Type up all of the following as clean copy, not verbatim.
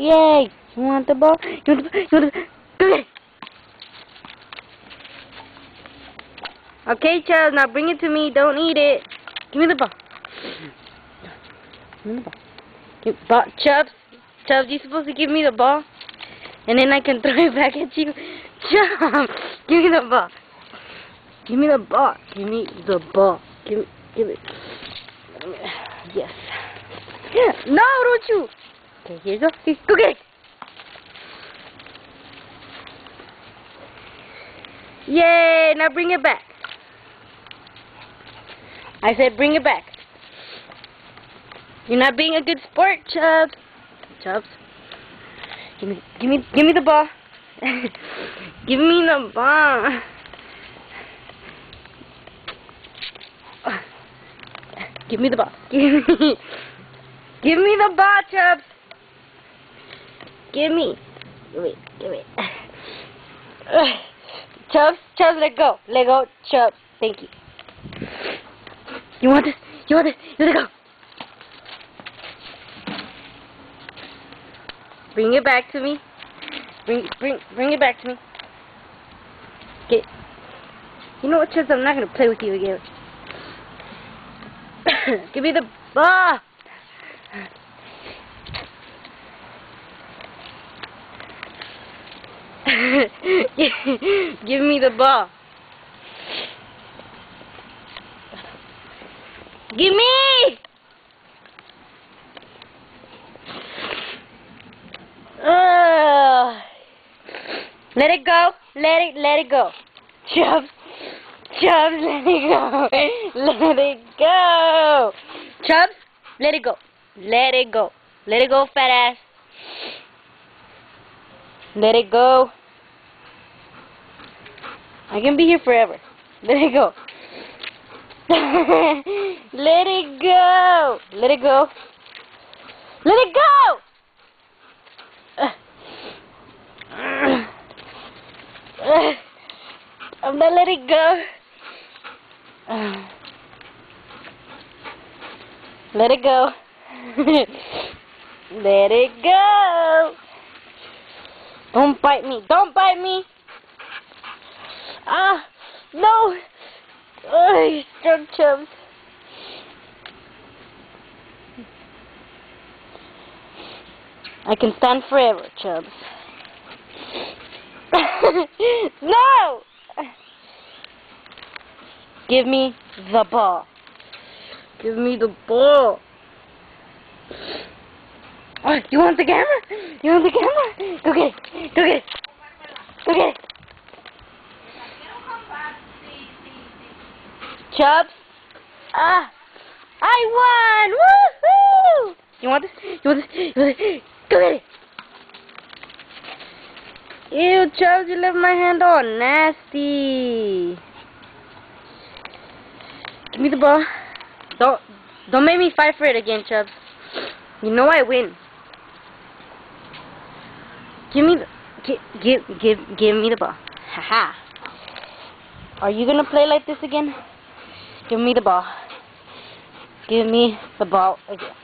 Yay! You want the ball? You want the ball? You want the ball? Go get it! Okay, Chubbs, now bring it to me. Don't eat it. Give me the ball. Give me the ball. Chubbs, you're supposed to give me the ball, and then I can throw it back at you. Chubbs, give me the ball. Give me the ball. Give me the ball. Give it. Yes. No, don't you? Okay, here you go. Here, go get it. Yay! Now bring it back. I said bring it back. You're not being a good sport, Chubbs. Chubbs. Give me the ball. Give me the ball. Give me the ball. Give me the ball, Chubbs. Give me. Chubbs, let go. Let go, Chubbs. Thank you. You want this? Let it go. Bring it back to me. Bring it back to me. Okay. You know what, Chubbs? I'm not gonna play with you again. Give me the ball. Give me the ball. Give me. Let it go. Let it go. Chubbs, let it go. Let it go. Chubbs, let it go. Let it go. Let it go, fat ass. Let it go. I can be here forever. Let it go. Let it go. Let it go. Let it go. I'm not letting go. Let it go. Let it go. Don't bite me. Don't bite me. Ah, no. Oh, you struck, Chubbs. I can stand forever, Chubbs. No! Give me the ball. Give me the ball. Oh, you want the camera? You want the camera? Go get it. Go get it. Go get it. Chubbs. Ah, I won! Woohoo! You want this? You want this? You want this? Go get it. Ew, Chubbs, you left my hand all nasty. Give me the ball. Don't make me fight for it again, Chubbs. You know I win. Give me me the ball. Haha. Are you gonna play like this again? Give me the ball. Give me the ball again.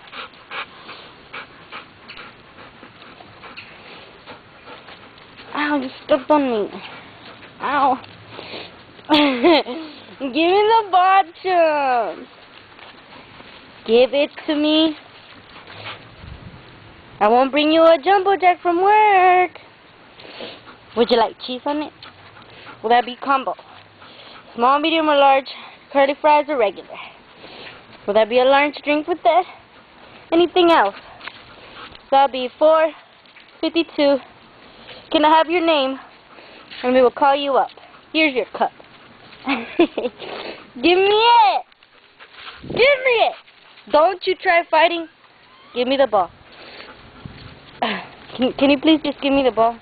Ow, you stepped on me. Ow. Give me the ball, Chubbs. Give it to me. I won't bring you a jumbo jack from work. Would you like cheese on it? Will that be combo? Small, medium, or large? Curly fries or regular? Will that be a large drink with that? Anything else? That'll be $4.52. Can I have your name? And we will call you up. Here's your cup. Give me it! Give me it! Don't you try fighting. Give me the ball. Can you please just give me the ball?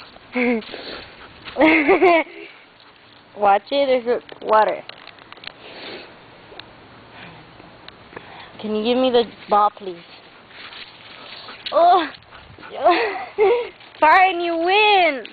Watch it. There's water. Can you give me the ball, please? Oh! Fine, you win!